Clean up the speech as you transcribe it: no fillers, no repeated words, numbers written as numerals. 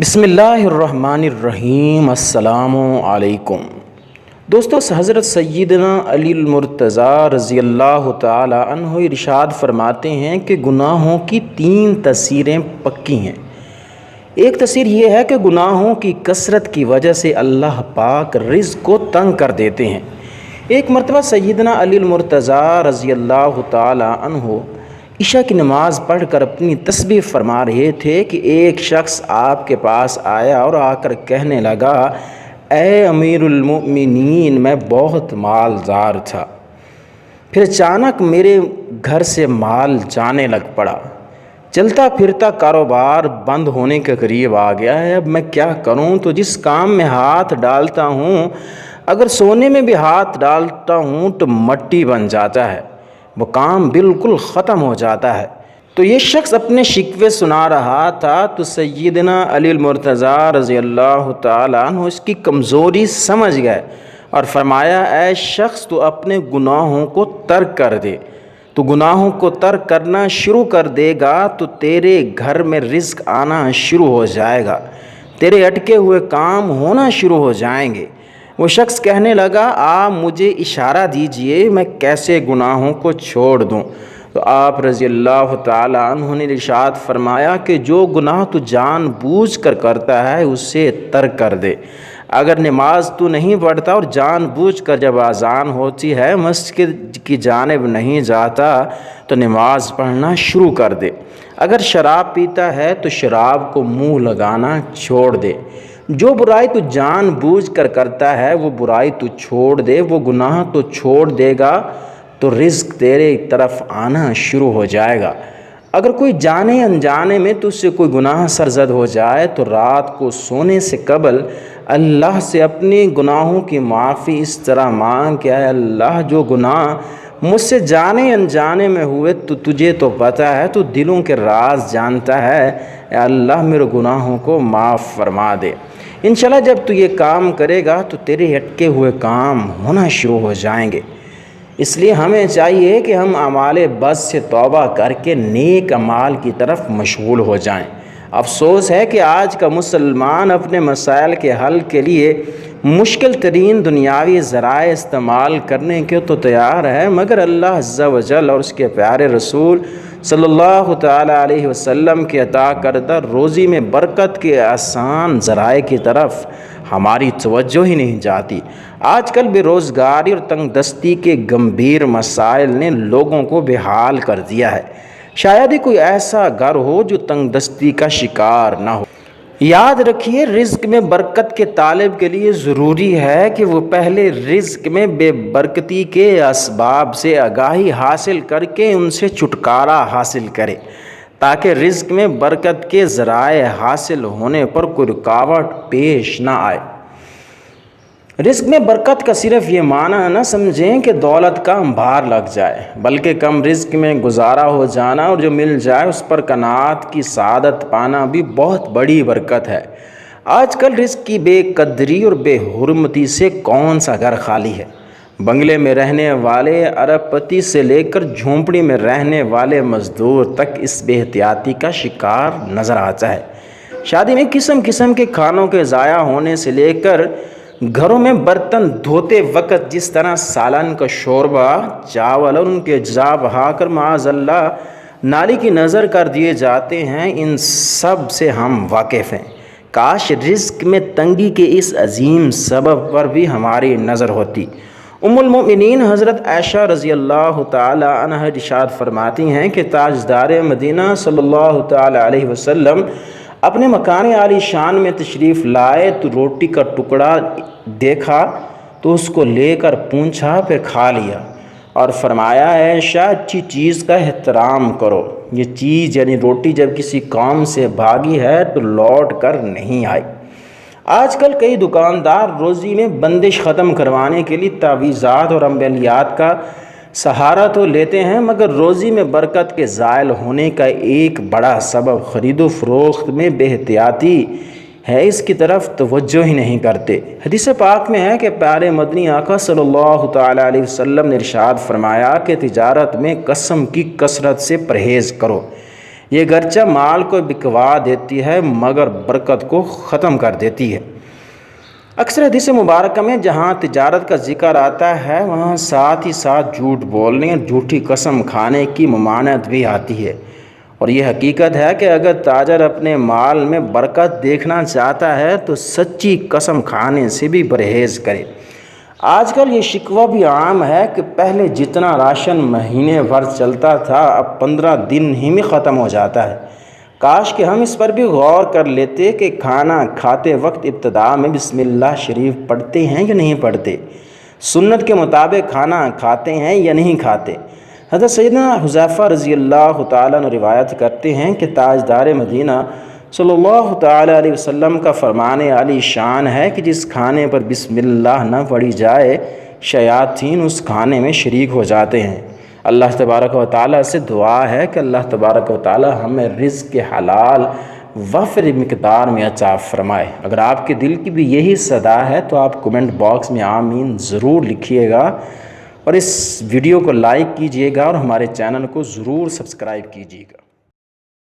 بسم اللہ الرحمن الرحیم۔ السلام علیکم دوستو، حضرت سیدنا علی المرتضیٰ رضی اللہ تعالی عنہ ارشاد فرماتے ہیں کہ گناہوں کی 3 تاثیریں پکی ہیں۔ ایک تاثیر یہ ہے کہ گناہوں کی کثرت کی وجہ سے اللہ پاک رزق کو تنگ کر دیتے ہیں۔ ایک مرتبہ سیدنا علی المرتضیٰ رضی اللہ تعالی عنہ عشاء کی نماز پڑھ کر اپنی تسبیح فرما رہے تھے کہ ایک شخص آپ کے پاس آیا اور آ کر کہنے لگا، اے امیر المؤمنین، میں بہت مالدار تھا، پھر اچانک میرے گھر سے مال جانے لگ پڑا، چلتا پھرتا کاروبار بند ہونے کے قریب آ گیا ہے، اب میں کیا کروں؟ تو جس کام میں ہاتھ ڈالتا ہوں، اگر سونے میں بھی ہاتھ ڈالتا ہوں تو مٹی بن جاتا ہے، وہ کام بالکل ختم ہو جاتا ہے۔ تو یہ شخص اپنے شکوے سنا رہا تھا تو سیدنا علی المرتضیٰ رضی اللہ تعالیٰ عنہ اس کی کمزوری سمجھ گئے اور فرمایا، اے شخص، تو اپنے گناہوں کو ترک کر دے۔ تو گناہوں کو ترک کرنا شروع کر دے گا تو تیرے گھر میں رزق آنا شروع ہو جائے گا، تیرے اٹکے ہوئے کام ہونا شروع ہو جائیں گے۔ وہ شخص کہنے لگا، آپ مجھے اشارہ دیجئے، میں کیسے گناہوں کو چھوڑ دوں؟ تو آپ رضی اللہ تعالیٰ عنہ نے ارشاد فرمایا کہ جو گناہ تو جان بوجھ کر کرتا ہے اسے ترک کر دے۔ اگر نماز تو نہیں پڑھتا اور جان بوجھ کر جب اذان ہوتی ہے مسجد کی جانب نہیں جاتا تو نماز پڑھنا شروع کر دے۔ اگر شراب پیتا ہے تو شراب کو منہ لگانا چھوڑ دے۔ جو برائی تو جان بوجھ کر کرتا ہے وہ برائی تو چھوڑ دے، وہ گناہ تو چھوڑ دے گا تو رزق تیرے طرف آنا شروع ہو جائے گا۔ اگر کوئی جانے انجانے میں تجھ سے کوئی گناہ سرزد ہو جائے تو رات کو سونے سے قبل اللہ سے اپنے گناہوں کی معافی اس طرح مانگ کہ اے اللہ، جو گناہ مجھ سے جانے انجانے میں ہوئے تو تجھے تو پتہ ہے، تو دلوں کے راز جانتا ہے، اے اللہ میرے گناہوں کو معاف فرما دے۔ انشاءاللہ جب تو یہ کام کرے گا تو تیرے اٹکے ہوئے کام ہونا شروع ہو جائیں گے۔ اس لیے ہمیں چاہیے کہ ہم اعمال بد سے توبہ کر کے نیک اعمال کی طرف مشغول ہو جائیں۔ افسوس ہے کہ آج کا مسلمان اپنے مسائل کے حل کے لیے مشکل ترین دنیاوی ذرائع استعمال کرنے کے تو تیار ہے، مگر اللہ عز و جل اور اس کے پیارے رسول صلی اللہ تعالیٰ علیہ وسلم کے عطا کردہ روزی میں برکت کے آسان ذرائع کی طرف ہماری توجہ ہی نہیں جاتی۔ آج کل بے روزگاری اور تنگ دستی کے گمبھیر مسائل نے لوگوں کو بے حال کر دیا ہے۔ شاید ہی کوئی ایسا گھر ہو جو تنگ دستی کا شکار نہ ہو۔ یاد رکھیے، رزق میں برکت کے طالب کے لیے ضروری ہے کہ وہ پہلے رزق میں بے برکتی کے اسباب سے آگاہی حاصل کر کے ان سے چھٹکارا حاصل کرے، تاکہ رزق میں برکت کے ذرائع حاصل ہونے پر کوئی رکاوٹ پیش نہ آئے۔ رزق میں برکت کا صرف یہ معنی نہ سمجھیں کہ دولت کا انبار لگ جائے، بلکہ کم رزق میں گزارا ہو جانا اور جو مل جائے اس پر قناعت کی سعادت پانا بھی بہت بڑی برکت ہے۔ آج کل رزق کی بے قدری اور بے حرمتی سے کون سا گھر خالی ہے؟ بنگلے میں رہنے والے ارب پتی سے لے کر جھونپڑی میں رہنے والے مزدور تک اس بے احتیاطی کا شکار نظر آتا ہے۔ شادی میں قسم قسم کے کھانوں کے ضائع ہونے سے لے کر گھروں میں برتن دھوتے وقت جس طرح سالن کا شوربہ، چاول اور ان کے اجزاء بہا کر معاذ اللہ نالی کی نظر کر دیے جاتے ہیں، ان سب سے ہم واقف ہیں۔ کاش رزق میں تنگی کے اس عظیم سبب پر بھی ہماری نظر ہوتی۔ ام المؤمنین حضرت عائشہ رضی اللہ تعالی عنہ ارشاد فرماتی ہیں کہ تاجدار مدینہ صلی اللہ تعالی علیہ وسلم اپنے مکان عالی شان میں تشریف لائے تو روٹی کا ٹکڑا دیکھا تو اس کو لے کر پونچھا، پھر کھا لیا اور فرمایا، اے عائشہ، اچھی چیز کا احترام کرو۔ یہ چیز یعنی روٹی جب کسی کام سے بھاگی ہے تو لوٹ کر نہیں آئی۔ آج کل کئی دکاندار روزی میں بندش ختم کروانے کے لیے تعویذات اور عملیات کا سہارا تو لیتے ہیں، مگر روزی میں برکت کے زائل ہونے کا ایک بڑا سبب خرید و فروخت میں بے احتیاطی ہے، اس کی طرف توجہ ہی نہیں کرتے۔ حدیث پاک میں ہے کہ پیارے مدنی آقا صلی اللہ تعالیٰ علیہ وسلم نے ارشاد فرمایا کہ تجارت میں قسم کی کثرت سے پرہیز کرو، یہ گرچہ مال کو بکوا دیتی ہے مگر برکت کو ختم کر دیتی ہے۔ اکثر حدیث مبارکہ میں جہاں تجارت کا ذکر آتا ہے وہاں ساتھ ہی ساتھ جھوٹ بولنے اور جھوٹی قسم کھانے کی ممانعت بھی آتی ہے، اور یہ حقیقت ہے کہ اگر تاجر اپنے مال میں برکت دیکھنا چاہتا ہے تو سچی قسم کھانے سے بھی پرہیز کرے۔ آج کل یہ شکوہ بھی عام ہے کہ پہلے جتنا راشن مہینے بھر چلتا تھا اب 15 دن ہی میں ختم ہو جاتا ہے۔ کاش کہ ہم اس پر بھی غور کر لیتے کہ کھانا کھاتے وقت ابتدا میں بسم اللہ شریف پڑھتے ہیں یا نہیں پڑھتے، سنت کے مطابق کھانا کھاتے ہیں یا نہیں کھاتے۔ حضرت سیدنا حذیفہ رضی اللہ تعالیٰ عنہ روایت کرتے ہیں کہ تاجدار مدینہ صلی اللہ تعالیٰ علیہ وسلم کا فرمان عالی شان ہے کہ جس کھانے پر بسم اللہ نہ پڑھی جائے شیاطین اس کھانے میں شریک ہو جاتے ہیں۔ اللہ تبارک و تعالیٰ سے دعا ہے کہ اللہ تبارک و تعالیٰ ہمیں رزق حلال وافر مقدار میں عطا فرمائے۔ اگر آپ کے دل کی بھی یہی صدا ہے تو آپ کمنٹ باکس میں آمین ضرور لکھیے گا، اور اس ویڈیو کو لائک کیجیے گا اور ہمارے چینل کو ضرور سبسکرائب کیجیے گا۔